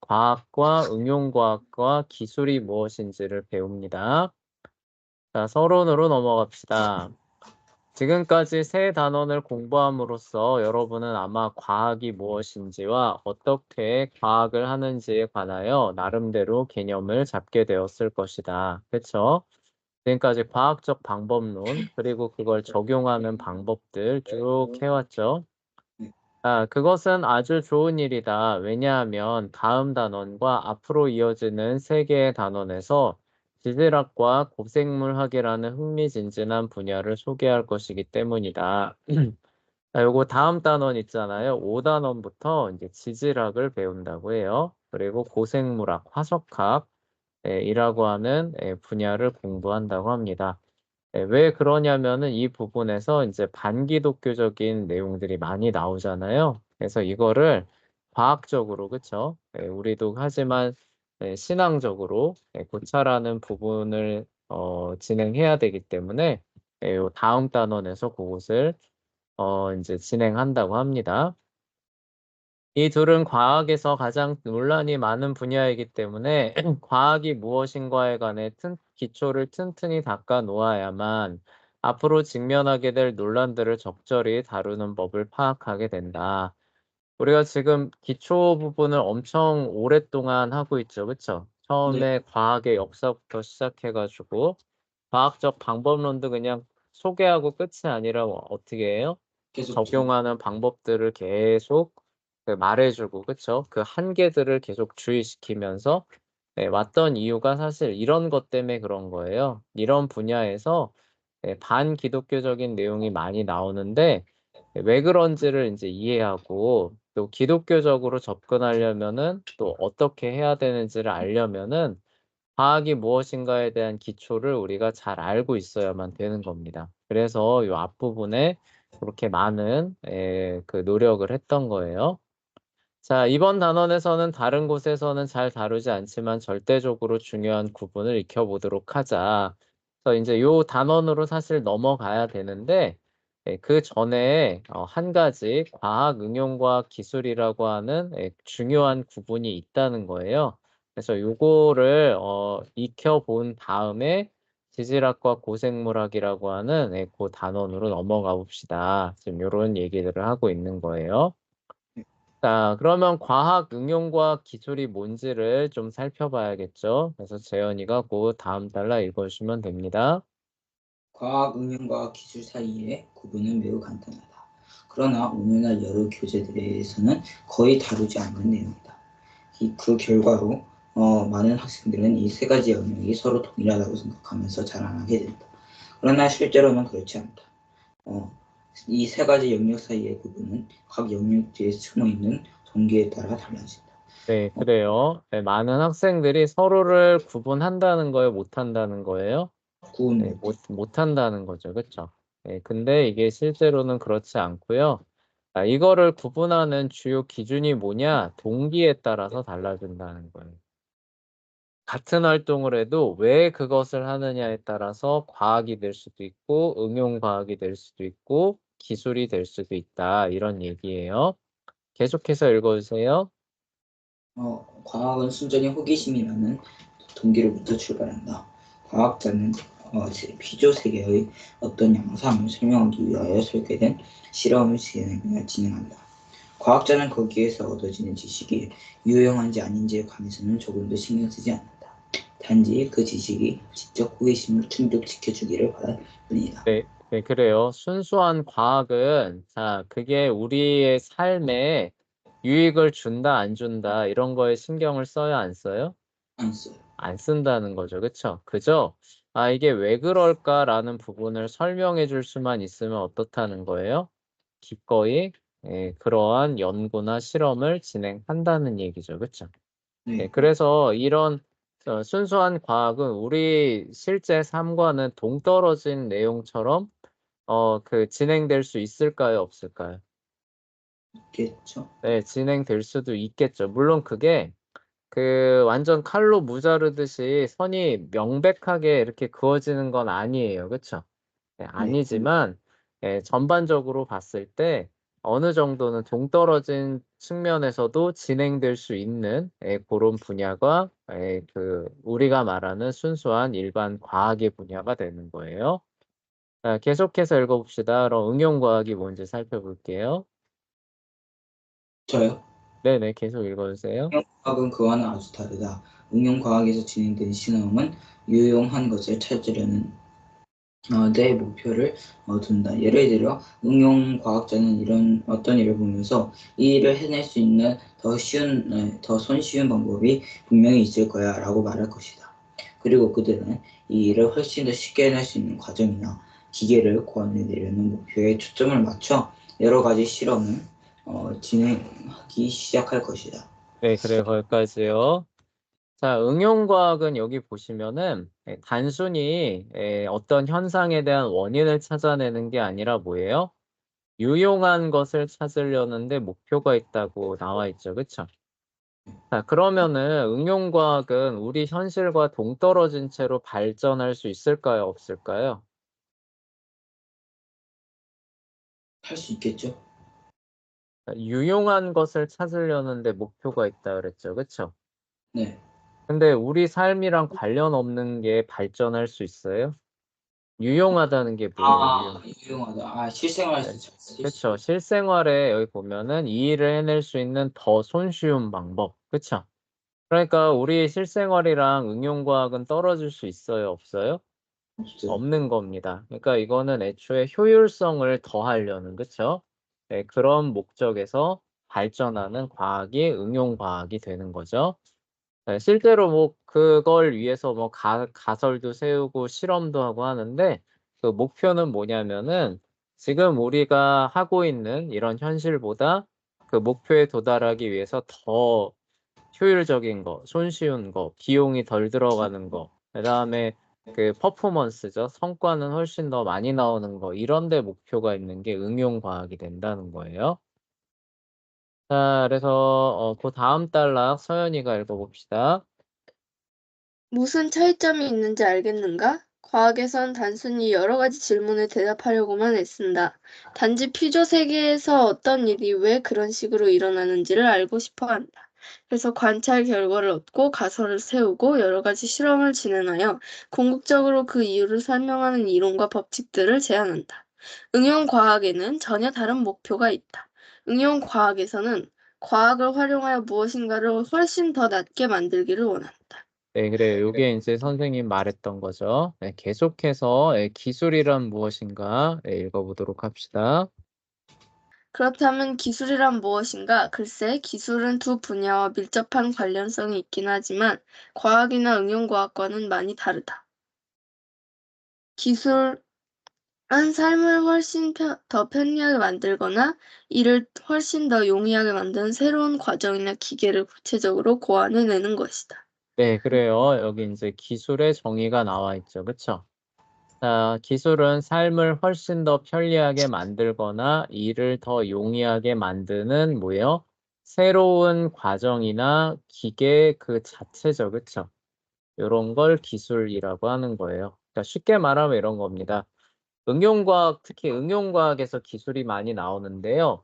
과학과 응용과학과 기술이 무엇인지를 배웁니다. 자, 서론으로 넘어갑시다. 지금까지 세 단원을 공부함으로써 여러분은 아마 과학이 무엇인지와 어떻게 과학을 하는지에 관하여 나름대로 개념을 잡게 되었을 것이다. 그쵸? 지금까지 과학적 방법론, 그리고 그걸 적용하는 방법들 쭉 해왔죠. 그것은 아주 좋은 일이다. 왜냐하면 다음 단원과 앞으로 이어지는 세 개의 단원에서 지질학과 고생물학이라는 흥미진진한 분야를 소개할 것이기 때문이다. 요거 다음 단원 있잖아요. 5단원부터 이제 지질학을 배운다고 해요. 그리고 고생물학, 화석학, 이라고 하는 분야를 공부한다고 합니다. 왜 그러냐면은 이 부분에서 이제 반기독교적인 내용들이 많이 나오잖아요. 그래서 이거를 과학적으로, 그쵸? 우리도 하지만 신앙적으로 고찰하는 부분을 진행해야 되기 때문에 요 다음 단원에서 그것을 이제 진행한다고 합니다. 이 둘은 과학에서 가장 논란이 많은 분야이기 때문에 과학이 무엇인가에 관해 기초를 튼튼히 닦아 놓아야만 앞으로 직면하게 될 논란들을 적절히 다루는 법을 파악하게 된다. 우리가 지금 기초 부분을 엄청 오랫동안 하고 있죠. 그쵸? 네. 처음에 과학의 역사부터 시작해가지고 과학적 방법론도 그냥 소개하고 끝이 아니라 어떻게 해요? 계속 적용하는 방법들을 계속 말해주고, 그쵸? 그 한계들을 계속 주의시키면서 왔던 이유가 사실 이런 것 때문에 그런 거예요. 이런 분야에서 반기독교적인 내용이 많이 나오는데 왜 그런지를 이제 이해하고 또 기독교적으로 접근하려면은 또 어떻게 해야 되는지를 알려면은 과학이 무엇인가에 대한 기초를 우리가 잘 알고 있어야만 되는 겁니다. 그래서 이 앞부분에 그렇게 많은 그 노력을 했던 거예요. 자, 이번 단원에서는 다른 곳에서는 잘 다루지 않지만 절대적으로 중요한 구분을 익혀보도록 하자. 그래서 이제 요 단원으로 사실 넘어가야 되는데 그 전에 한 가지 과학 응용과학 기술이라고 하는 중요한 구분이 있다는 거예요. 그래서 요거를 익혀본 다음에 지질학과 고생물학이라고 하는 그 단원으로 넘어가 봅시다. 지금 요런 얘기들을 하고 있는 거예요. 자, 그러면 과학 응용과학 기술이 뭔지를 좀 살펴봐야겠죠. 그래서 재현이가 그 다음 달라 읽어주시면 됩니다. 과학 응용과 기술 사이의 구분은 매우 간단하다. 그러나 오늘날 여러 교재들에서는 거의 다루지 않는 내용이다. 그 결과로 많은 학생들은 이 세 가지 영역이 서로 동일하다고 생각하면서 자랑하게 된다. 그러나 실제로는 그렇지 않다. 이 세 가지 영역 사이의 구분은 각 영역 뒤에 숨어있는 동기에 따라 달라진다. 네, 그래요. 네, 많은 학생들이 서로를 구분한다는 거예요, 못한다는 거예요? 구분 네, 못해. 못한다는 거죠. 그쵸? 네, 근데 이게 실제로는 그렇지 않고요. 이거를 구분하는 주요 기준이 뭐냐? 동기에 따라서 달라진다는 거예요. 같은 활동을 해도 왜 그것을 하느냐에 따라서 과학이 될 수도 있고 응용과학이 될 수도 있고 기술이 될 수도 있다. 이런 얘기예요. 계속해서 읽어주세요. 과학은 순전히 호기심이라는 동기로부터 출발한다. 과학자는 피조 세계의 어떤 양상을 설명하기 위하여 설계된 실험을 진행한다. 과학자는 거기에서 얻어지는 지식이 유용한지 아닌지에 관해서는 조금도 신경 쓰지 않는다. 단지 그 지식이 지적 호기심을 충족시켜주기를 바랄 뿐이다. 네, 그래요. 순수한 과학은, 자, 그게 우리의 삶에 유익을 준다, 안 준다, 이런 거에 신경을 써요, 안 써요? 안 써요. 안 쓴다는 거죠. 그쵸? 그죠? 이게 왜 그럴까라는 부분을 설명해 줄 수만 있으면 어떻다는 거예요? 기꺼이 그러한 연구나 실험을 진행한다는 얘기죠. 그쵸? 네, 그래서 이런 순수한 과학은 우리 실제 삶과는 동떨어진 내용처럼 그 진행될 수 있을까요? 없을까요? 있겠죠. 네, 진행될 수도 있겠죠. 물론 그게 그 완전 칼로 무자르듯이 선이 명백하게 이렇게 그어지는 건 아니에요. 그쵸? 네, 네, 아니지만 전반적으로 봤을 때 어느 정도는 동떨어진 측면에서도 진행될 수 있는 고런 분야가 우리가 말하는 순수한 일반 과학의 분야가 되는 거예요. 자, 계속해서 읽어봅시다. 그럼 응용과학이 뭔지 살펴볼게요. 저요? 네네, 계속 읽어주세요. 응용과학은 그와는 아주 다르다. 응용과학에서 진행되는 실험은 유용한 것을 찾으려는 내 목표를 둔다. 예를 들어 응용과학자는 이런 어떤 일을 보면서 이 일을 해낼 수 있는 더 손쉬운 방법이 분명히 있을 거야 라고 말할 것이다. 그리고 그들은 이 일을 훨씬 더 쉽게 해낼 수 있는 과정이나 기계를 구현해내려는 목표에 초점을 맞춰 여러 가지 실험을 진행하기 시작할 것이다. 네, 그래, 거기까지요. 자, 응용과학은 여기 보시면은 단순히 어떤 현상에 대한 원인을 찾아내는 게 아니라 뭐예요? 유용한 것을 찾으려는데 목표가 있다고 나와 있죠. 그쵸? 자, 그러면은 응용과학은 우리 현실과 동떨어진 채로 발전할 수 있을까요? 없을까요? 할 수 있겠죠? 유용한 것을 찾으려는데 목표가 있다 그랬죠. 그쵸? 네. 근데 우리 삶이랑 관련 없는 게 발전할 수 있어요? 유용하다는 게 뭐예요? 유용하다. 실생활에서 네. 잘 쓸 수 그쵸. 실생활에 여기 보면은 이 일을 해낼 수 있는 더 손쉬운 방법. 그쵸? 그러니까 우리 실생활이랑 응용과학은 떨어질 수 있어요? 없어요? 없어요. 없는 겁니다. 그러니까 이거는 애초에 효율성을 더하려는, 그쵸? 네, 그런 목적에서 발전하는 과학이 응용과학이 되는 거죠. 네, 실제로 뭐 그걸 위해서 뭐 가설도 세우고 실험도 하고 하는데 그 목표는 뭐냐면은 지금 우리가 하고 있는 이런 현실보다 그 목표에 도달하기 위해서 더 효율적인 거, 손쉬운 거, 비용이 덜 들어가는 거, 그다음에 그 퍼포먼스죠. 성과는 훨씬 더 많이 나오는 거, 이런 데 목표가 있는 게 응용 과학이 된다는 거예요. 자, 그래서 그 다음 단락 서연이가 읽어봅시다. 무슨 차이점이 있는지 알겠는가? 과학에선 단순히 여러 가지 질문에 대답하려고만 애쓴다. 단지 피조 세계에서 어떤 일이 왜 그런 식으로 일어나는지를 알고 싶어 한다. 그래서 관찰 결과를 얻고 가설을 세우고 여러 가지 실험을 진행하여 궁극적으로 그 이유를 설명하는 이론과 법칙들을 제안한다. 응용 과학에는 전혀 다른 목표가 있다. 응용 과학에서는 과학을 활용하여 무엇인가를 훨씬 더 낫게 만들기를 원한다. 네, 그래요. 요게 이제 선생님 말했던 거죠. 네, 계속해서 기술이란 무엇인가 읽어보도록 합시다. 그렇다면 기술이란 무엇인가? 글쎄, 기술은 두 분야와 밀접한 관련성이 있긴 하지만 과학이나 응용과학과는 많이 다르다. 기술은 삶을 훨씬 더 편리하게 만들거나 일을 훨씬 더 용이하게 만드는 새로운 과정이나 기계를 구체적으로 고안해내는 것이다. 네, 그래요. 여기 이제 기술의 정의가 나와 있죠. 그쵸? 자, 기술은 삶을 훨씬 더 편리하게 만들거나 일을 더 용이하게 만드는 뭐예요? 새로운 과정이나 기계 그 자체죠. 그쵸? 요런 걸 기술이라고 하는 거예요. 그러니까 쉽게 말하면 이런 겁니다. 응용과학, 특히 응용과학에서 기술이 많이 나오는데요.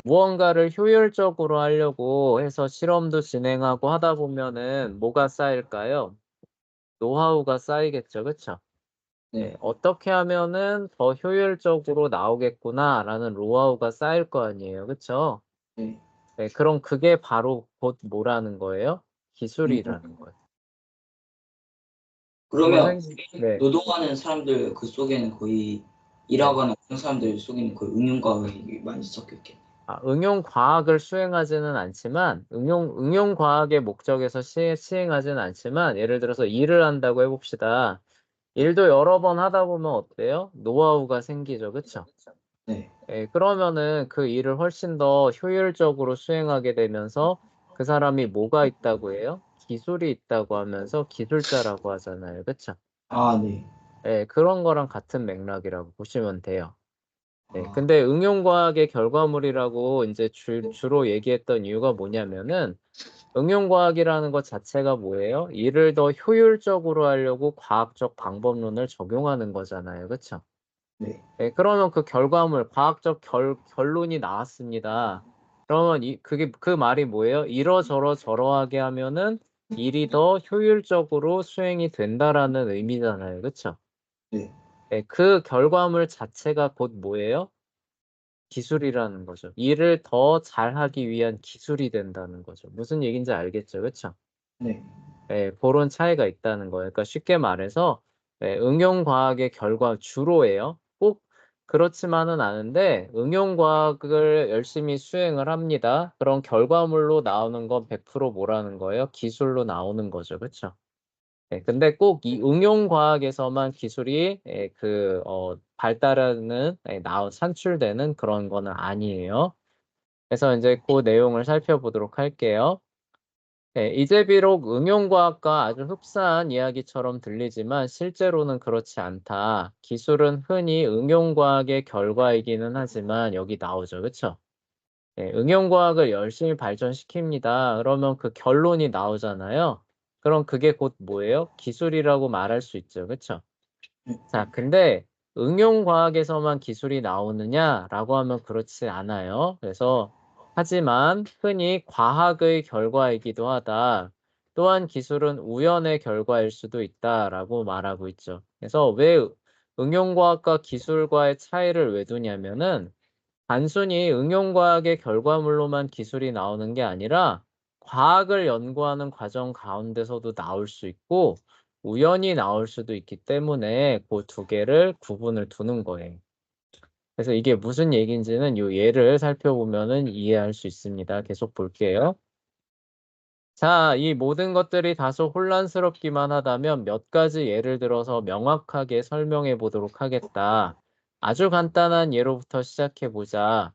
무언가를 효율적으로 하려고 해서 실험도 진행하고 하다 보면은 뭐가 쌓일까요? 노하우가 쌓이겠죠. 그쵸? 네, 네. 어떻게 하면은 더 효율적으로 나오겠구나라는 노하우가 쌓일 거 아니에요. 그쵸? 네. 네, 그럼 그게 바로 곧 뭐라는 거예요? 응용. 기술이라는 거예요. 그러면 네, 노동하는 사람들 그 속에는 거의 네. 일하거나 그런 사람들 속에는 거의 응용과학이 많이 섞여 있겠네. 응용 과학을 수행하지는 않지만, 응용 과학의 목적에서 시행하지는 않지만, 예를 들어서 일을 한다고 해봅시다. 일도 여러 번 하다 보면 어때요? 노하우가 생기죠. 그쵸? 네. 예, 그러면은 그 일을 훨씬 더 효율적으로 수행하게 되면서 그 사람이 뭐가 있다고 해요? 기술이 있다고 하면서 기술자라고 하잖아요. 그쵸? 네. 예, 그런 거랑 같은 맥락이라고 보시면 돼요. 네, 아, 근데 응용과학의 결과물이라고 이제 주로 얘기했던 이유가 뭐냐면은 응용과학이라는 것 자체가 뭐예요? 일을 더 효율적으로 하려고 과학적 방법론을 적용하는 거잖아요. 그쵸? 네. 네, 그러면 그 결과물, 과학적 결론이 나왔습니다. 그러면 그 말이 뭐예요? 이러저러 저러하게 하면은 일이 더 효율적으로 수행이 된다라는 의미잖아요. 그쵸? 네. 네, 그 결과물 자체가 곧 뭐예요? 기술이라는 거죠. 일을 더 잘하기 위한 기술이 된다는 거죠. 무슨 얘기인지 알겠죠? 그쵸? 네. 예, 고런 차이가 있다는 거예요. 그러니까 쉽게 말해서 응용 과학의 결과 주로예요. 꼭 그렇지만은 않은데 응용 과학을 열심히 수행을 합니다. 그런 결과물로 나오는 건 100% 뭐라는 거예요? 기술로 나오는 거죠. 그쵸? 예, 근데 꼭 이 응용 과학에서만 기술이 발달하는 산출되는 그런 거는 아니에요. 그래서 인제 고 내용을 살펴보도록 할게요. 네, 이제 비록 응용과학과 아주 흡사한 이야기처럼 들리지만 실제로는 그렇지 않다. 기술은 흔히 응용과학의 결과이기는 하지만 여기 나오죠. 그쵸? 네, 응용과학을 열심히 발전시킵니다. 그러면 그 결론이 나오잖아요. 그럼 그게 곧 뭐예요? 기술이라고 말할 수 있죠. 그쵸? 자, 근데 응용과학에서만 기술이 나오느냐라고 하면 그렇지 않아요. 그래서 하지만 흔히 과학의 결과이기도 하다. 또한 기술은 우연의 결과일 수도 있다라고 말하고 있죠. 그래서 왜 응용과학과 기술과의 차이를 왜 두냐면은 단순히 응용과학의 결과물로만 기술이 나오는 게 아니라 과학을 연구하는 과정 가운데서도 나올 수 있고 우연히 나올 수도 있기 때문에 그 두 개를 구분을 두는 거예요. 그래서 이게 무슨 얘기인지는 요 예를 살펴보면은 이해할 수 있습니다. 계속 볼게요. 자, 이 모든 것들이 다소 혼란스럽기만 하다면 몇 가지 예를 들어서 명확하게 설명해 보도록 하겠다. 아주 간단한 예로부터 시작해 보자.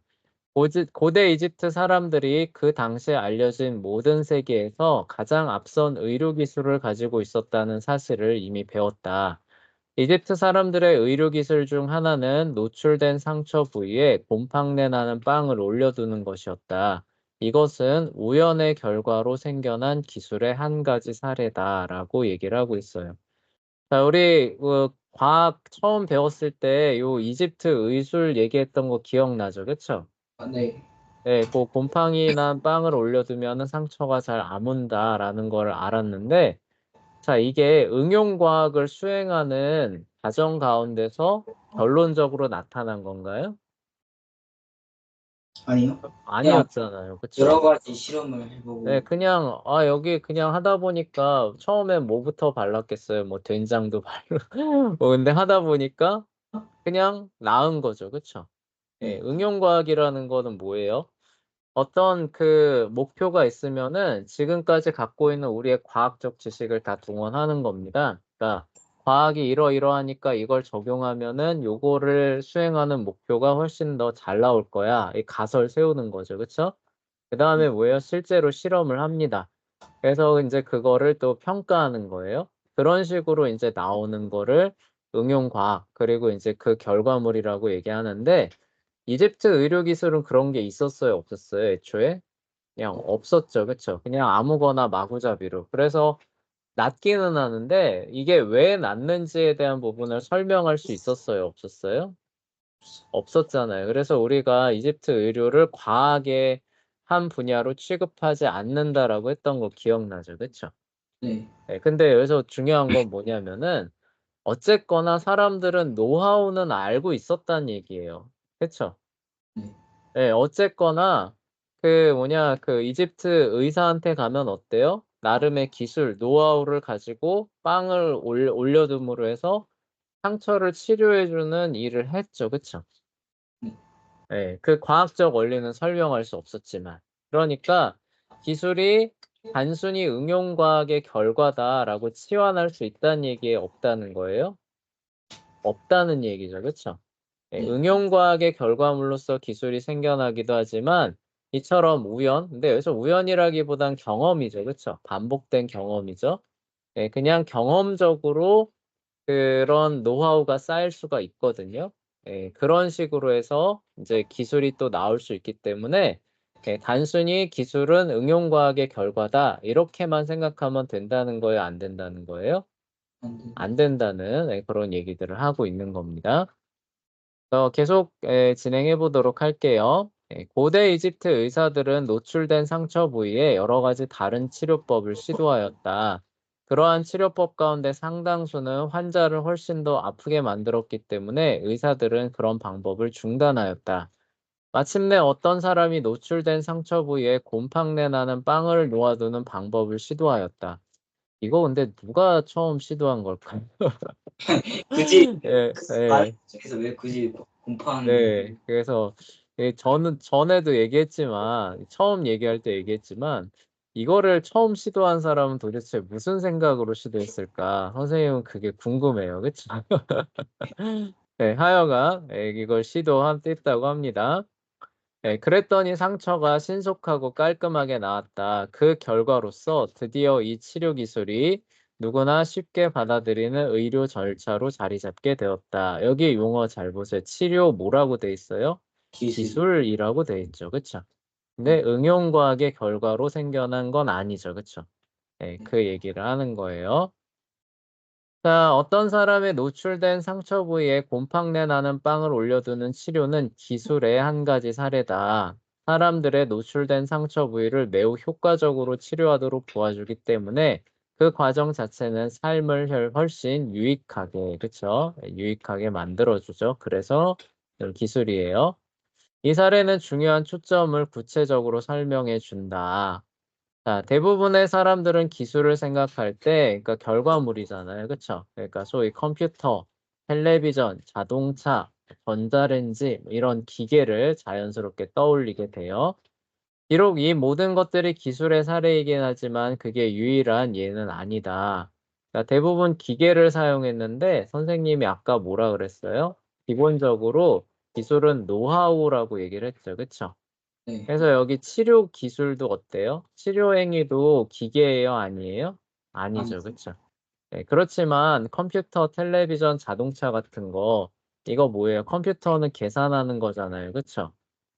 고대 이집트 사람들이 그 당시에 알려진 모든 세계에서 가장 앞선 의료 기술을 가지고 있었다는 사실을 이미 배웠다. 이집트 사람들의 의료 기술 중 하나는 노출된 상처 부위에 곰팡내 나는 빵을 올려두는 것이었다. 이것은 우연의 결과로 생겨난 기술의 한 가지 사례다라고 얘기를 하고 있어요. 자, 우리 과학 처음 배웠을 때 요 이집트 의술 얘기했던 거 기억나죠? 그쵸? 네. 네, 그 곰팡이 난 빵을 올려두면은 상처가 잘 아문다라는 걸 알았는데, 자, 이게 응용과학을 수행하는 과정 가운데서 결론적으로 나타난 건가요? 아니요. 그냥 아니었잖아요. 그쵸? 여러 가지 실험을 해보고 네, 그냥, 여기 그냥 하다 보니까 처음엔 뭐부터 발랐겠어요? 뭐 된장도 바르고. 근데 하다 보니까 그냥 나은 거죠. 그쵸? 예, 네. 응용과학이라는 거는 뭐예요? 어떤 그 목표가 있으면은 지금까지 갖고 있는 우리의 과학적 지식을 다 동원하는 겁니다. 그러니까 과학이 이러이러하니까 이걸 적용하면은 요거를 수행하는 목표가 훨씬 더 잘 나올 거야. 이 가설 세우는 거죠. 그쵸? 그다음에 뭐예요? 실제로 실험을 합니다. 그래서 인제 그거를 또 평가하는 거예요. 그런 식으로 인제 나오는 거를 응용과학 그리고 인제 그 결과물이라고 얘기하는데 이집트 의료 기술은 그런 게 있었어요? 없었어요? 애초에? 그냥 없었죠. 그쵸? 그냥 아무거나 마구잡이로. 그래서 낫기는 하는데 이게 왜 낫는지에 대한 부분을 설명할 수 있었어요? 없었어요? 없었잖아요. 그래서 우리가 이집트 의료를 과학의 한 분야로 취급하지 않는다라고 했던 거 기억나죠? 그쵸? 네. 예, 근데 여기서 중요한 건 뭐냐면은 어쨌거나 사람들은 노하우는 알고 있었다는 얘기예요. 그쵸? 네. 예, 어쨌거나 그 이집트 의사한테 가면 어때요? 나름의 기술, 노하우를 가지고 빵을 올려둠으로 해서 상처를 치료해 주는 일을 했죠. 그쵸? 네. 예, 그 과학적 원리는 설명할 수 없었지만. 그러니까 기술이 단순히 응용 과학의 결과다라고 치환할 수 있다는 얘기에 없다는 거예요? 없다는 얘기죠. 그쵸? 예, 네. 응용과학의 결과물로서 기술이 생겨나기도 하지만 이처럼 근데 여기서 우연이라기보단 경험이죠. 그쵸? 반복된 경험이죠. 예, 그냥 경험적으로 그런 노하우가 쌓일 수가 있거든요. 예, 그런 식으로 해서 이제 기술이 또 나올 수 있기 때문에 단순히 기술은 응용과학의 결과다. 이렇게만 생각하면 된다는 거예요? 안 된다는 거예요? 안 돼. 안 된다는 그런 얘기들을 하고 있는 겁니다. 계속 진행해 보도록 할게요. 고대 이집트 의사들은 노출된 상처 부위에 여러 가지 다른 치료법을 시도하였다. 그러한 치료법 가운데 상당수는 환자를 훨씬 더 아프게 만들었기 때문에 의사들은 그런 방법을 중단하였다. 마침내 어떤 사람이 노출된 상처 부위에 곰팡내 나는 빵을 놓아두는 방법을 시도하였다. 이거 근데 누가 처음 시도한 걸까요? 굳이 예, 말 예. 중에서 왜 굳이 곰팡이 네. 그래서 저는 전에도 얘기했지만 처음 얘기할 때 얘기했지만 이거를 처음 시도한 사람은 도대체 무슨 생각으로 시도했을까? 선생님은 그게 궁금해요. 그쵸? 네, 하여간 이걸 시도했다고 합니다. 그랬더니 상처가 신속하고 깔끔하게 나았다. 그 결과로서 드디어 이 치료 기술이 누구나 쉽게 받아들이는 의료 절차로 자리 잡게 되었다. 여기 용어 잘 보세요. 치료 뭐라고 돼 있어요? 기술 기술이라고 돼 있죠. 그쵸? 근데 응용과학의 결과로 생겨난 건 아니죠. 그쵸? 그 얘기를 하는 거예요. 자, 어떤 사람의 노출된 상처 부위에 곰팡내 나는 빵을 올려두는 치료는 기술의 한 가지 사례다. 사람들의 노출된 상처 부위를 매우 효과적으로 치료하도록 도와주기 때문에 그 과정 자체는 삶을 훨씬 유익하게, 그쵸? 유익하게 만들어주죠. 그래서 기술이에요. 이 사례는 중요한 초점을 구체적으로 설명해 준다. 자, 대부분의 사람들은 기술을 생각할 때, 그러니까 결과물이잖아요. 그쵸? 그러니까 소위 컴퓨터, 텔레비전, 자동차, 전자레인지, 이런 기계를 자연스럽게 떠올리게 돼요. 비록 이 모든 것들이 기술의 사례이긴 하지만 그게 유일한 예는 아니다. 그러니까 대부분 기계를 사용했는데 선생님이 아까 뭐라 그랬어요? 기본적으로 기술은 노하우라고 얘기를 했죠. 그쵸? 네. 그래서 여기 치료 기술도 어때요? 치료 행위도 기계예요, 아니에요? 아니죠, 아니죠. 그쵸? 그렇지만 컴퓨터, 텔레비전, 자동차 같은 거 이거 뭐예요? 컴퓨터는 계산하는 거잖아요, 그쵸?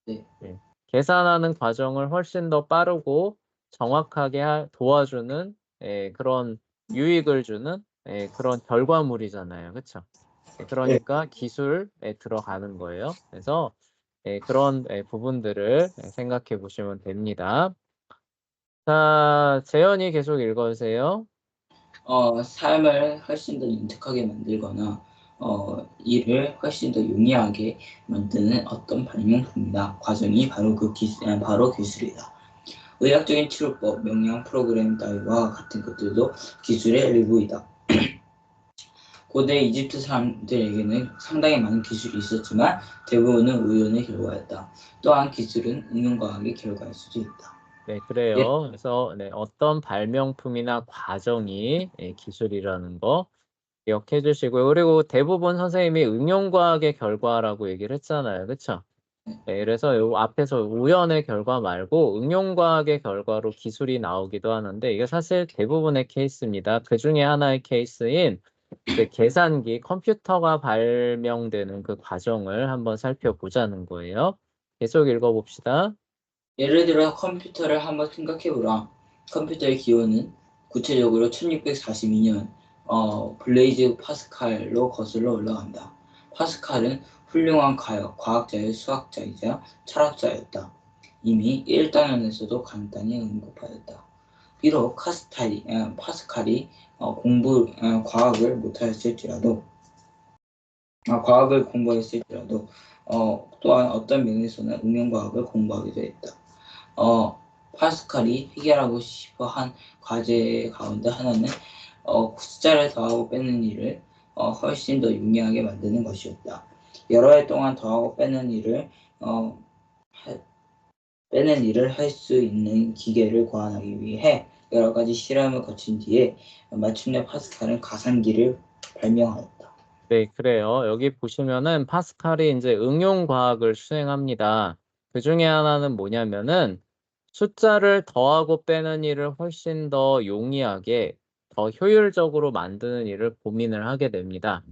네. 예. 계산하는 과정을 훨씬 더 빠르고 정확하게 도와주는 그런 유익을 주는 그런 결과물이잖아요, 그쵸? 네. 그러니까 기술에 들어가는 거예요. 그래서 그런 부분들을 생각해 보시면 됩니다. 자, 재현이 계속 읽어주세요. 삶을 훨씬 더 윤택하게 만들거나 일을 훨씬 더 용이하게 만드는 어떤 발명품이나 과정이 바로 기술이다. 의학적인 치료법, 명량 프로그램 따위와 같은 것들도 기술의 일부이다. 고대 이집트 사람들에게는 상당히 많은 기술이 있었지만 대부분은 우연의 결과였다. 또한 기술은 응용과학의 결과일 수도 있다. 네, 예, 그래요. 그래서 어떤 발명품이나 과정이 기술이라는 거 기억해 주시고요. 그리고 대부분 선생님이 응용과학의 결과라고 얘기를 했잖아요. 그쵸? 그래서 요 앞에서 우연의 결과 말고 응용과학의 결과로 기술이 나오기도 하는데 이게 사실 대부분의 케이스입니다. 그 중에 하나의 케이스인 이제 계산기, 컴퓨터가 발명되는 그 과정을 한번 살펴보자는 거예요. 계속 읽어봅시다. 예를 들어 컴퓨터를 한번 생각해보라. 컴퓨터의 기원은 구체적으로 1642년 블레이즈 파스칼로 거슬러 올라간다. 파스칼은 훌륭한 과학자의 수학자이자 철학자였다. 이미 1단원에서도 간단히 언급하였다. 비록 파스칼이 과학을 못하였을지라도 과학을 공부했을지라도 또한 어떤 면에서는 응용과학을 공부하기도 했다. 파스칼이 해결하고 싶어 한 과제 가운데 하나는 숫자를 더하고 빼는 일을 훨씬 더 용이하게 만드는 것이었다. 여러 해 동안 더하고 빼는 일을 할 수 있는 기계를 고안하기 위해 여러 가지 실험을 거친 뒤에 마침내 파스칼은 가상기를 발명하였다. 네, 그래요. 여기 보시면은 파스칼이 이제 응용과학을 수행합니다. 그 중에 하나는 뭐냐면은 숫자를 더하고 빼는 일을 훨씬 더 용이하게, 더 효율적으로 만드는 일을 고민을 하게 됩니다.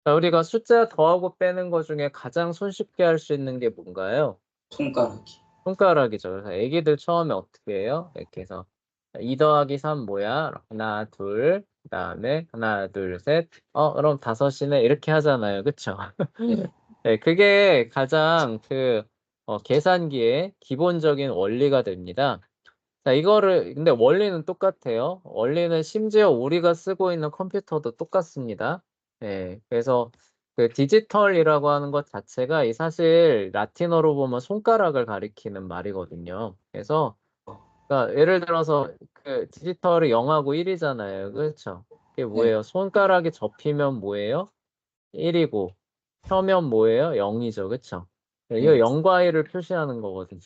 자, 우리가 숫자 더하고 빼는 것 중에 가장 손쉽게 할 수 있는 게 뭔가요? 손가락이. 손가락이죠. 그래서 애기들 처음에 어떻게 해요? 이렇게 해서 2 더하기 3 뭐야? 하나, 둘, 그다음에 하나, 둘, 셋. 그럼 5이네. 이렇게 하잖아요. 그쵸? 네. 네, 그게 가장 계산기의 기본적인 원리가 됩니다. 자, 이거를 근데 원리는 똑같아요. 원리는 심지어 우리가 쓰고 있는 컴퓨터도 똑같습니다. 예. 그래서 그 디지털이라고 하는 것 자체가 이 사실 라틴어로 보면 손가락을 가리키는 말이거든요. 그래서 그러니까 예를 들어서 그 디지털이 0하고 1이잖아요. 그렇죠? 그게 네. 뭐예요? 손가락이 접히면 뭐예요? 1이고 펴면 뭐예요? 0이죠. 그쵸? 이거 네. 0과 1을 표시하는 거거든요.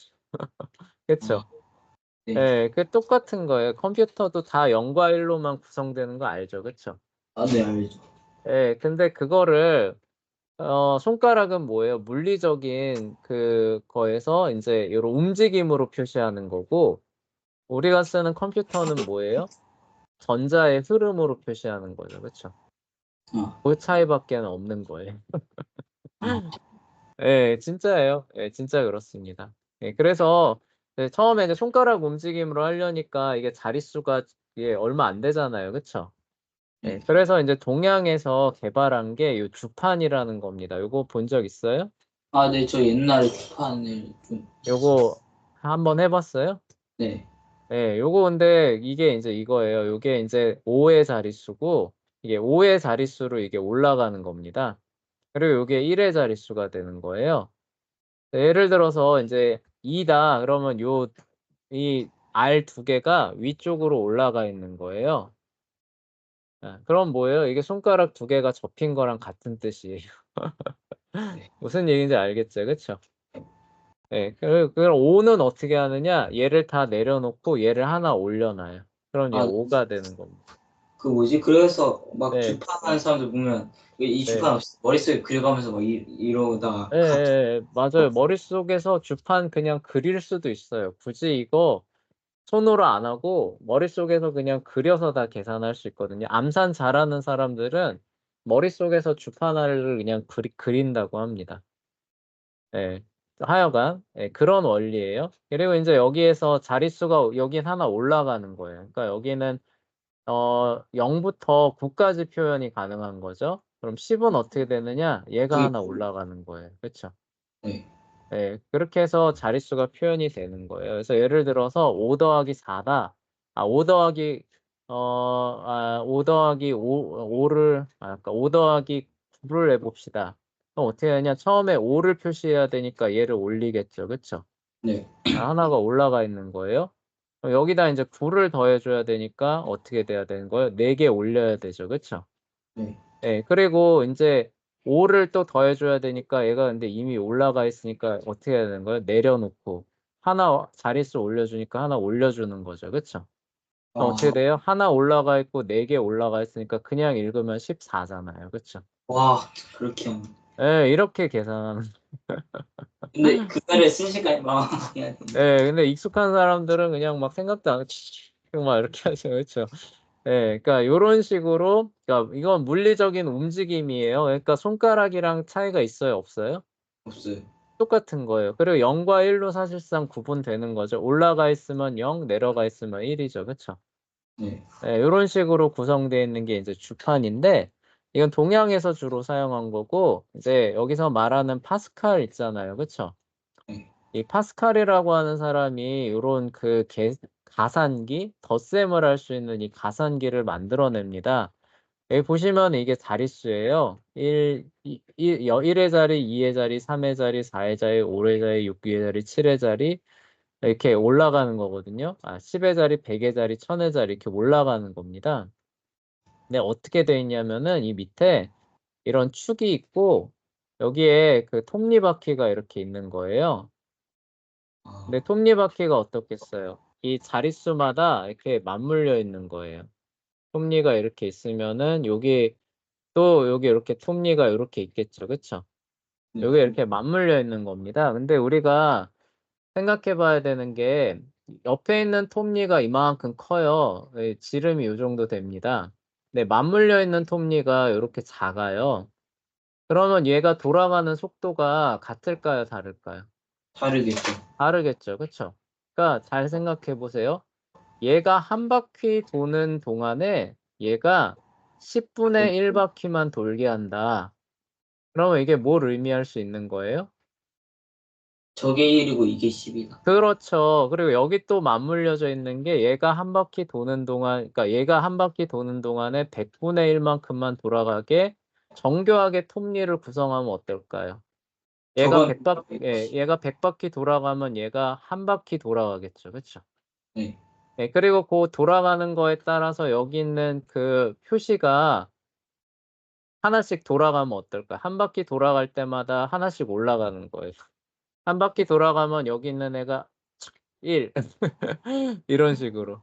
그쵸? 네. 예, 그 똑같은 거예요. 컴퓨터도 다 0과 1로만 구성되는 거 알죠? 그쵸? 네, 알죠. 예, 근데 그거를 손가락은 뭐예요? 물리적인 그거에서 이제 이런 움직임으로 표시하는 거고 우리가 쓰는 컴퓨터는 뭐예요? 전자의 흐름으로 표시하는 거죠. 그쵸? 아, 그 차이밖에는 없는 거예요. 아, 예, 진짜예요. 예, 진짜 그렇습니다. 예, 그래서 처음에 이제 손가락 움직임으로 하려니까 이게 자릿수가 이게 얼마 안 되잖아요. 그쵸? 예, 네. 그래서 이제 동양에서 개발한 게 요 주판이라는 겁니다. 요거 본 적 있어요? 네, 저 옛날에 주판을 좀 했었어요. 요거 한번 해봤어요? 네. 예, 요거 근데 이게 이제 이거예요. 요게 이제 5의 자릿수고 이게 5의 자릿수로 이게 올라가는 겁니다. 그리고 요게 1의 자릿수가 되는 거예요. 예를 들어서 이제 2다 그러면 이 R 두 개가 위쪽으로 올라가 있는 거예요. 그럼 뭐예요? 이게 손가락 두 개가 접힌 거랑 같은 뜻이에요. 네. 무슨 얘기인지 알겠죠? 그쵸? 예, 그럼 5는 어떻게 하느냐? 얘를 다 내려놓고 얘를 하나 올려놔요. 그럼 얘 아, 5가 되는 겁니다. 그 뭐지? 그래서 막 네, 주판하는 사람들 보면 이 네. 주판 없이 머릿속에 그려가면서 막 이러다가 예, 예, 예, 맞아요. 머릿속에서 주판 그냥 그릴 수도 있어요. 굳이 이거 손으로 안 하고 머릿속에서 그냥 그려서 다 계산할 수 있거든요. 암산 잘하는 사람들은 머릿속에서 주판을 그냥 그린다고 합니다. 예. 하여간 그런 원리예요. 그리고 이제 여기에서 자릿수가 여긴 하나 올라가는 거예요. 그러니까 여기는 0부터 9까지 표현이 가능한 거죠. 그럼 10은 어떻게 되느냐? 얘가 그게 하나 올라가는 거예요. 그쵸? 네. 예, 그렇게 해서 자릿수가 표현이 되는 거예요. 그래서 예를 들어서 5 더하기 4다. 5 더하기 5 더하기 5를 그러니까 5 더하기 9를 해봅시다. 그럼 어떻게 하냐? 처음에 5를 표시해야 되니까 얘를 올리겠죠. 그쵸? 네. 하나가 올라가 있는 거예요. 그럼 여기다 이제 9를 더해줘야 되니까 어떻게 돼야 되는 거예요? 4개 올려야 되죠. 그쵸? 네. 예, 그리고 이제 5를 또 더해줘야 되니까 얘가 근데 이미 올라가 있으니까 어떻게 해야 되는 거예요? 내려놓고 하나 자릿수 올려주니까 하나 올려주는 거죠. 그쵸? 그럼 어떻게 아, 돼요? 하나 올라가 있고 4개 올라가 있으니까 그냥 읽으면 14잖아요. 그쵸? 와, 그렇게 하면. 예, 이렇게 계산하는. 근데 그거를 순식간에 막 해야 되는. 예, 근데 익숙한 사람들은 그냥 막 생각도 안 하고 막 이렇게 하죠. 그쵸? 예, 그러니까 요런 식으로, 그러니까 이건 물리적인 움직임이에요. 그러니까 손가락이랑 차이가 있어요, 없어요? 없어요. 똑같은 거예요. 그리고 0과 1로 사실상 구분되는 거죠. 올라가 있으면 0, 내려가 있으면 1이죠. 그쵸? 네. 네, 이런 식으로 구성되어 있는 게 이제 주판인데, 이건 동양에서 주로 사용한 거고, 이제 여기서 말하는 파스칼 있잖아요. 그쵸? 네. 이 파스칼이라고 하는 사람이 이런 가산기, 덧셈을 할 수 있는 이 가산기를 만들어냅니다. 여기 보시면 이게 자릿수예요. 1의 자리, 2의 자리, 3의 자리, 4의 자리, 5의 자리, 6의 자리, 7의 자리 이렇게 올라가는 거거든요. 10의 자리, 100의 자리, 1000의 자리 이렇게 올라가는 겁니다. 근데 어떻게 돼 있냐면은 이 밑에 이런 축이 있고 여기에 그 톱니바퀴가 이렇게 있는 거예요. 아, 근데 톱니바퀴가 어떻겠어요? 이 자릿수마다 이렇게 맞물려 있는 거예요. 톱니가 이렇게 있으면은 여기 이렇게 톱니가 이렇게 있겠죠. 그쵸? 네. 여기 이렇게 맞물려 있는 겁니다. 근데 우리가 생각해 봐야 되는 게 옆에 있는 톱니가 이만큼 커요. 지름이 이 정도 됩니다. 근데 맞물려 있는 톱니가 이렇게 작아요. 그러면 얘가 돌아가는 속도가 같을까요? 다를까요? 다르겠죠. 다르겠죠. 그쵸? 그러니까 잘 생각해 보세요. 얘가 한 바퀴 도는 동안에 얘가 10분의 1바퀴만 돌게 한다. 그러면 이게 뭘 의미할 수 있는 거예요? 저게 1이고 이게 10이다. 그렇죠. 그리고 여기 또 맞물려져 있는 게 얘가 한 바퀴 도는 동안, 그러니까 얘가 한 바퀴 도는 동안에 100분의 1만큼만 돌아가게 정교하게 톱니를 구성하면 어떨까요? 얘가 저건 100바퀴, 예, 얘가 100바퀴 돌아가면 얘가 한 바퀴 돌아가겠죠. 그쵸? 네. 예, 그리고 그 돌아가는 거에 따라서 여기 있는 그 표시가 하나씩 돌아가면 어떨까? 한 바퀴 돌아갈 때마다 하나씩 올라가는 거예요. 한 바퀴 돌아가면 여기 있는 애가 1 이런 식으로.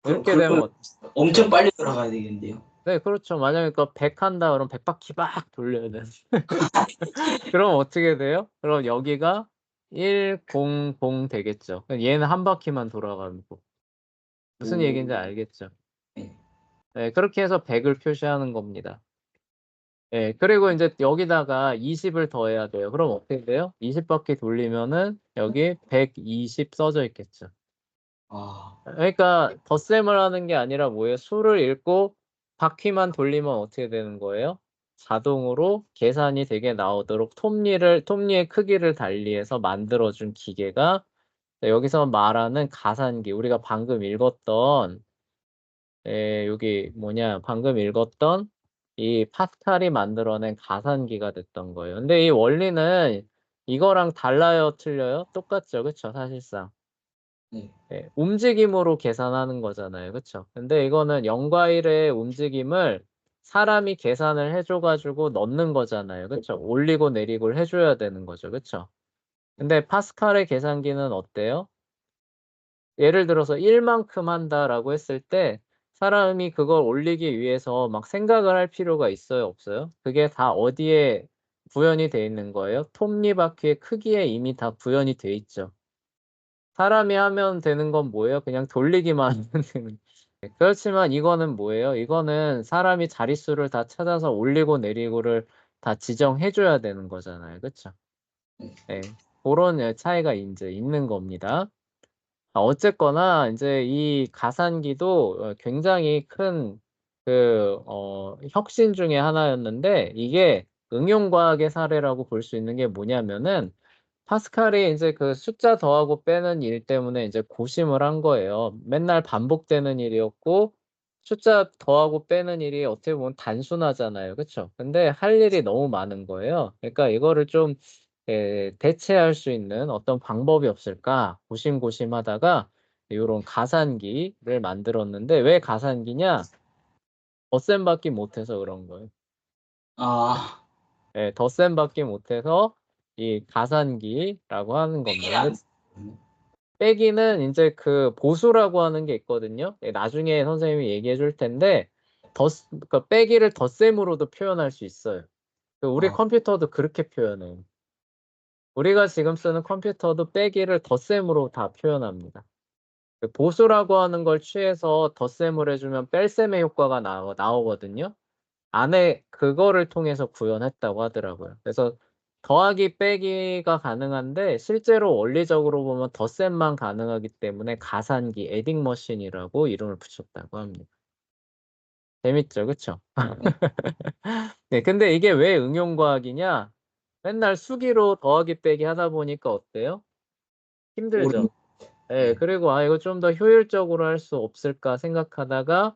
이렇게 되면 그러면 엄청 그쵸? 빨리 돌아가야 되겠는데요. 네, 그렇죠. 만약에 그 100 한다 그러면 100바퀴 막 돌려야 돼. 그럼 어떻게 돼요? 그럼 여기가 1, 0, 0 되겠죠. 얘는 한 바퀴만 돌아가고. 무슨 얘기인지 오. 알겠죠? 네. 네, 그렇게 해서 100을 표시하는 겁니다. 예, 그리고 인제 여기다가 20을 더해야 돼요. 그럼 어떻게 돼요? 20바퀴 돌리면은 여기 120 써져 있겠죠. 아. 그러니까 덧셈을 하는 게 아니라 뭐예요? 수를 읽고 바퀴만 돌리면 어떻게 되는 거예요? 자동으로 계산이 되게 나오도록 톱니의 크기를 달리해서 만들어 준 기계가 여기서 말하는 가산기, 우리가 방금 읽었던 여기 뭐냐, 방금 읽었던 이 파스칼이 만들어낸 가산기가 됐던 거예요. 근데 이 원리는 이거랑 달라요, 틀려요? 똑같죠, 그쵸, 사실상. 네. 예, 움직임으로 계산하는 거잖아요, 그쵸? 근데 이거는 0과 1의 움직임을 사람이 계산을 해줘 가지고 넣는 거잖아요, 그쵸? 올리고 내리고를 해 줘야 되는 거죠, 그쵸? 근데 파스칼의 계산기는 어때요? 예를 들어서 1 만큼 한다라고 했을 때 사람이 그걸 올리기 위해서 막 생각을 할 필요가 있어요, 없어요? 그게 다 어디에 구현이 돼 있는 거예요? 톱니바퀴의 크기에 이미 다 구현이 돼 있죠. 사람이 하면 되는 건 뭐예요? 그냥 돌리기만 하면 되는. 그렇지만 이거는 뭐예요? 이거는 사람이 자릿수를 다 찾아서 올리고 내리고를 다 지정해 줘야 되는 거잖아요, 그쵸? 네. 예. 고런 차이가 인제 있는 겁니다. 어쨌거나 인제 이 가산기도 굉장히 큰 혁신 중에 하나였는데, 이게 응용과학의 사례라고 볼 수 있는 게 뭐냐면은 파스칼이 인제 그 숫자 더하고 빼는 일 때문에 인제 고심을 한 거예요. 맨날 반복되는 일이었고 숫자 더하고 빼는 일이 어떻게 보면 단순하잖아요. 그쵸? 근데 할 일이 너무 많은 거예요. 그러니까 이거를 좀 대체할 수 있는 어떤 방법이 없을까 고심고심하다가 요런 가산기를 만들었는데, 왜 가산기냐? 덧셈밖에 못해서 그런 거예요. 아. 예, 덧셈밖에 못해서 이 가산기라고 하는 빼기는 겁니다. 안 근데 됐어요. 빼기는 인제 그 보수라고 하는 게 있거든요. 예, 나중에 선생님이 얘기해 줄 텐데 그러니까 빼기를 덧셈으로도 표현할 수 있어요. 우리 아. 컴퓨터도 그렇게 표현해요. 우리가 지금 쓰는 컴퓨터도 빼기를 덧셈으로 다 표현합니다. 보수라고 하는 걸 취해서 덧셈을 해 주면 뺄셈의 효과가 나오거든요. 안에 그거를 통해서 구현했다고 하더라고요. 그래서 더하기 빼기가 가능한데 실제로 원리적으로 보면 덧셈만 가능하기 때문에 가산기 에딩 머신이라고 이름을 붙였다고 합니다. 재밌죠, 그쵸? 네. 네, 근데 이게 왜 응용과학이냐? 맨날 수기로 더하기 빼기 하다 보니까 어때요? 오른. 힘들죠. 예. 네. 그리고 '아, 이거 좀 더 효율적으로 할 수 없을까?' 생각하다가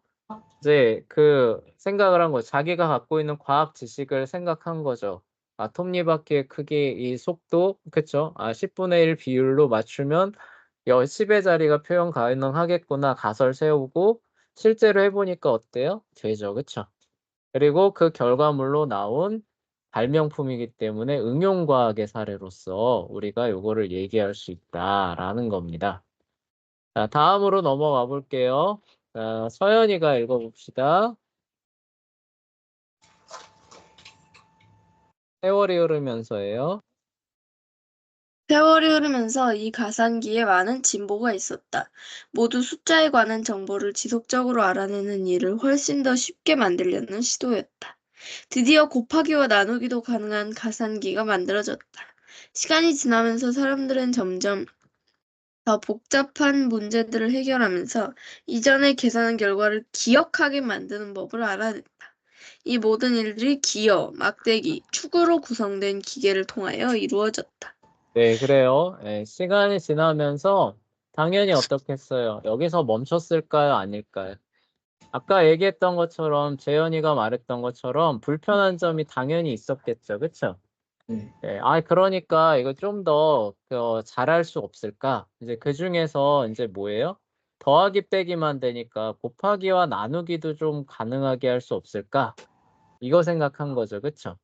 이제 그 생각을 한 거죠. 자기가 갖고 있는 과학 지식을 생각한 거죠. '아, 톱니바퀴의 크기, 이 속도, 그쵸? 아, 10분의 1 비율로 맞추면 10의 자리가 표현 가능하겠구나.' 가설 세우고 실제로 해 보니까 어때요? 되죠. 그쵸? 그리고 그 결과물로 나온 발명품이기 때문에 응용과학의 사례로서 우리가 요거를 얘기할 수 있다라는 겁니다. 자, 다음으로 넘어가 볼게요. 자, 서연이가 읽어 봅시다. 세월이 흐르면서예요. 세월이 흐르면서 이 가산기에 많은 진보가 있었다. 모두 숫자에 관한 정보를 지속적으로 알아내는 일을 훨씬 더 쉽게 만들려는 시도였다. 드디어 곱하기와 나누기도 가능한 가산기가 만들어졌다. 시간이 지나면서 사람들은 점점 더 복잡한 문제들을 해결하면서 이전에 계산한 결과를 기억하게 만드는 법을 알아냈다. 이 모든 일들이 기어, 막대기, 축으로 구성된 기계를 통하여 이루어졌다. 네, 그래요. 예, 시간이 지나면서 당연히 어떻겠어요? 여기서 멈췄을까요? 아닐까요? 아까 얘기했던 것처럼 재현이가 말했던 것처럼 불편한 점이 당연히 있었겠죠. 그쵸? 네. 네, 그러니까 이거 좀 더 잘할 수 없을까? 이제 그 중에서 이제 뭐예요? 더하기 빼기만 되니까 곱하기와 나누기도 좀 가능하게 할 수 없을까? 이거 생각한 거죠. 그쵸?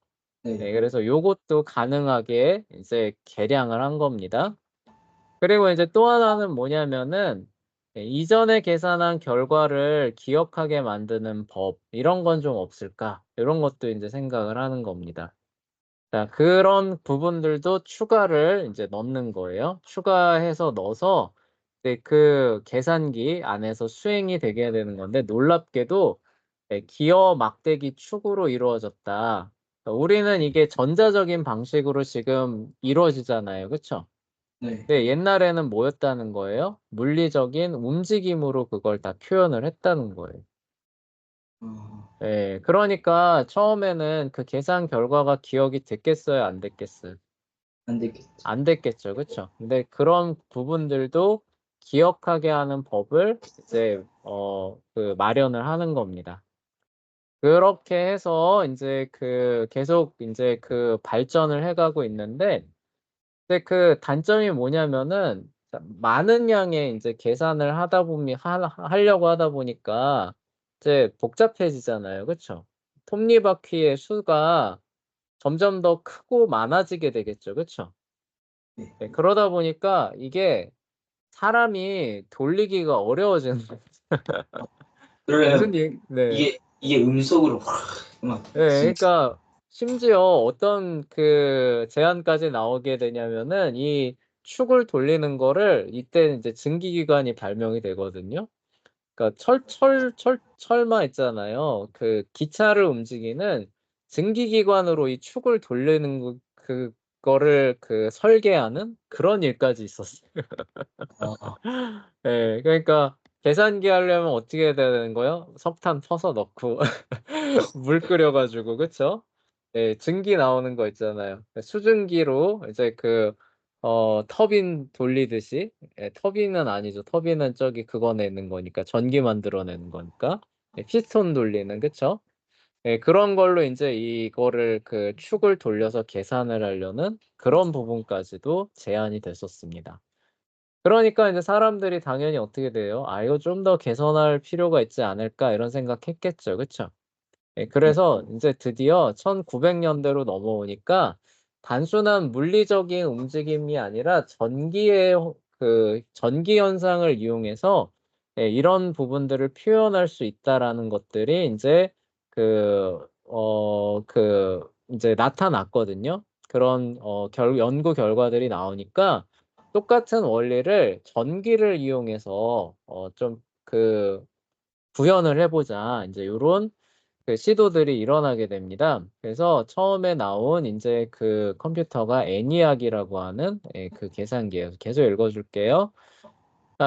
네. 네, 그래서 요것도 가능하게 이제 계량을 한 겁니다. 그리고 이제 또 하나는 뭐냐면은 이전에 계산한 결과를 기억하게 만드는 법, 이런 건 좀 없을까? 이런 것도 이제 생각을 하는 겁니다. 자, 그런 부분들도 추가를 이제 넣는 거예요. 추가해서 넣어서 이제 그 계산기 안에서 수행이 되게 되는 건데 놀랍게도 기어 막대기 축으로 이루어졌다. 우리는 이게 전자적인 방식으로 지금 이루어지잖아요. 그쵸? 네. 네, 옛날에는 뭐였다는 거예요? 물리적인 움직임으로 그걸 다 표현을 했다는 거예요. 어, 예, 그러니까 처음에는 그 계산 결과가 기억이 됐겠어요? 안 됐겠어요? 안 되겠죠. 안 됐겠죠. 그쵸? 근데 그런 부분들도 기억하게 하는 법을 이제, 그 마련을 하는 겁니다. 그렇게 해서 이제 계속 이제 발전을 해가고 있는데, 근데 그 단점이 뭐냐면은, 많은 양의 이제 계산을 하려고 하다 보니까 이제 복잡해지잖아요. 그쵸? 톱니바퀴의 수가 점점 더 크고 많아지게 되겠죠. 그쵸? 네. 네, 그러다 보니까 이게 사람이 돌리기가 어려워지는 거예요. 무슨 그러려면 네. 이게 음속으로 막 네, 진짜 그러니까 심지어 어떤 제한까지 나오게 되냐면은 이 축을 돌리는 거를 이때 이제 증기기관이 발명이 되거든요. 그러니까 철마 있잖아요. 그 기차를 움직이는 증기기관으로 이 축을 돌리는 그거를 설계하는 그런 일까지 있었어요. 어, 예, 그러니까 계산기 하려면 어떻게 해야 되는 거예요? 석탄 퍼서 넣고 물 끓여 가지고 그쵸? 예, 증기 나오는 거 있잖아요. 수증기로 이제 터빈 돌리듯이 터빈은 아니죠. 터빈은 저기 그거 내는 거니까 전기 만들어내는 거니까. 피스톤 돌리는 그쵸? 예, 그런 걸로 인제 이거를 축을 돌려서 계산을 하려는 그런 부분까지도 제한이 됐었습니다. 그러니까 인제 사람들이 당연히 어떻게 돼요? '아 이거 좀 더 개선할 필요가 있지 않을까?' 이런 생각했겠죠. 그쵸? 예, 네. 그래서 인제 드디어 1900년대로 넘어오니까 단순한 물리적인 움직임이 아니라 전기 현상을 이용해서 이런 부분들을 표현할 수 있다라는 것들이 인제 인제 나타났거든요. 그런 연구 결과들이 나오니까 똑같은 원리를 전기를 이용해서 좀 구현을 해 보자. 인제 요런 시도들이 일어나게 됩니다. 그래서 처음에 나온 인제 컴퓨터가 ENIAC이라고 하는 계산기예요. 계속 읽어 줄게요.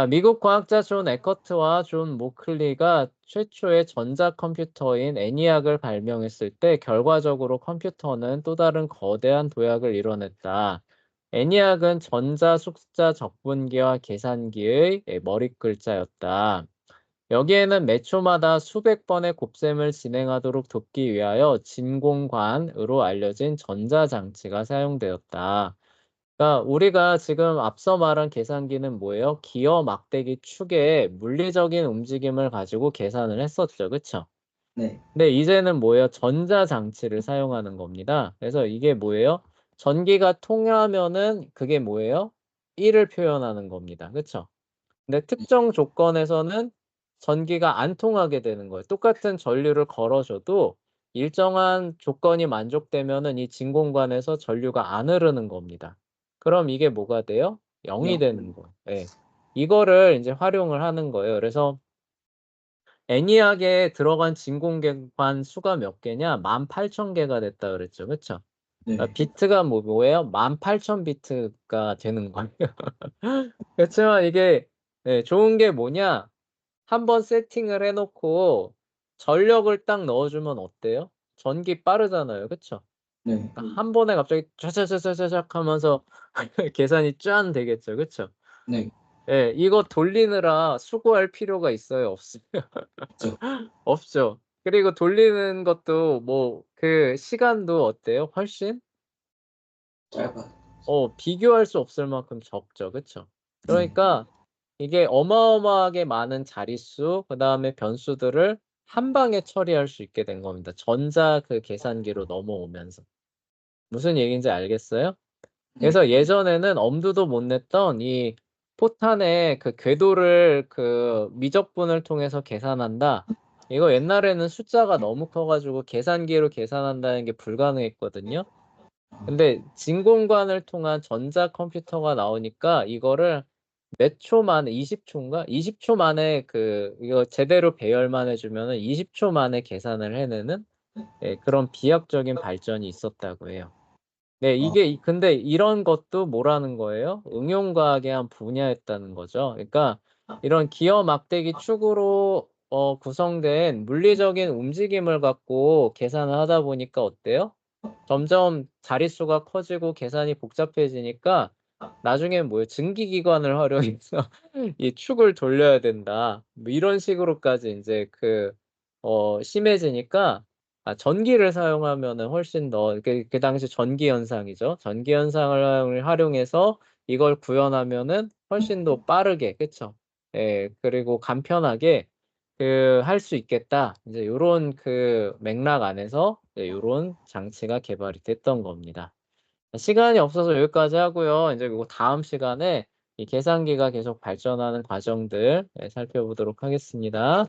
미국 과학자 존 에커트와 존 모클리가 최초의 전자 컴퓨터인 ENIAC을 발명했을 때 결과적으로 컴퓨터는 또 다른 거대한 도약을 이뤄냈다. ENIAC은 전자 숫자 적분기와 계산기의 머릿글자였다. 여기에는 매 초마다 수백 번의 곱셈을 진행하도록 돕기 위하여 진공관으로 알려진 전자장치가 사용되었다. 그러니까 우리가 지금 앞서 말한 계산기는 뭐예요? 기어 막대기 축에 물리적인 움직임을 가지고 계산을 했었죠. 그쵸? 네. 근데 이제는 뭐예요? 전자장치를 사용하는 겁니다. 그래서 이게 뭐예요? 전기가 통하면은 그게 뭐예요? 1을 표현하는 겁니다. 그쵸? 근데 특정 조건에서는 전기가 안 통하게 되는 거예요. 똑같은 전류를 걸어 줘도 일정한 조건이 만족되면은 이 진공관에서 전류가 안 흐르는 겁니다. 그럼 이게 뭐가 돼요? 0이 영. 되는 거예요. 예. 이거를 인제 활용을 하는 거예요. 그래서 애니악에 들어간 진공관 수가 몇 개냐? 18,000 개가 됐다 그랬죠. 그쵸? 네. 비트가 뭐예요? 18,000 비트가 되는 거예요. 그렇지만 이게 좋은 게 뭐냐? 한번 세팅을 해 놓고 전력을 딱 넣어 주면 어때요? 전기 빠르잖아요. 그쵸? 네. 한 번에 갑자기 촤촤촤촤촤 하면서 계산이 쫙 되겠죠. 그쵸? 네. 예. 이거 돌리느라 수고할 필요가 있어요? 없어요? 그쵸. 없죠. 그리고 돌리는 것도 뭐 그 시간도 어때요? 훨씬 짧아요. 비교할 수 없을 만큼 적죠. 그쵸? 네. 그러니까 이게 어마어마하게 많은 자릿수 그다음에 변수들을 한 방에 처리할 수 있게 된 겁니다. 전자 그 계산기로 넘어오면서. 무슨 얘기인지 알겠어요? 네. 그래서 예전에는 엄두도 못 냈던 이 포탄의 그 궤도를 그 미적분을 통해서 계산한다. 이거 옛날에는 숫자가 너무 커 가지고 계산기로 계산한다는 게 불가능했거든요. 근데 진공관을 통한 전자 컴퓨터가 나오니까 이거를 몇 초 만에 20 초인가? 20초 만에 이거 제대로 배열만 해 주면은 20초 만에 계산을 해내는 그런 비약적인 발전이 있었다고 해요. 네, 이게 근데 이런 것도 뭐라는 거예요? 응용과학의 한 분야였다는 거죠. 그러니까 이런 기어 막대기 축으로 구성된 물리적인 움직임을 갖고 계산을 하다 보니까 어때요? 점점 자릿수가 커지고 계산이 복잡해지니까 나중엔 뭐예요? 증기기관을 활용해서 이 축을 돌려야 된다. 뭐 이런 식으로까지 인제 심해지니까 전기를 사용하면은 훨씬 더 그 당시 전기 현상이죠. 전기 현상을 활용해서 이걸 구현하면은 훨씬 더 빠르게 그쵸? 예. 그리고 간편하게 할 수 있겠다. 인제 요런 맥락 안에서 요런 장치가 개발이 됐던 겁니다. 시간이 없어서 여기까지 하고요. 인제 요거 다음 시간에 이 계산기가 계속 발전하는 과정들 살펴보도록 하겠습니다.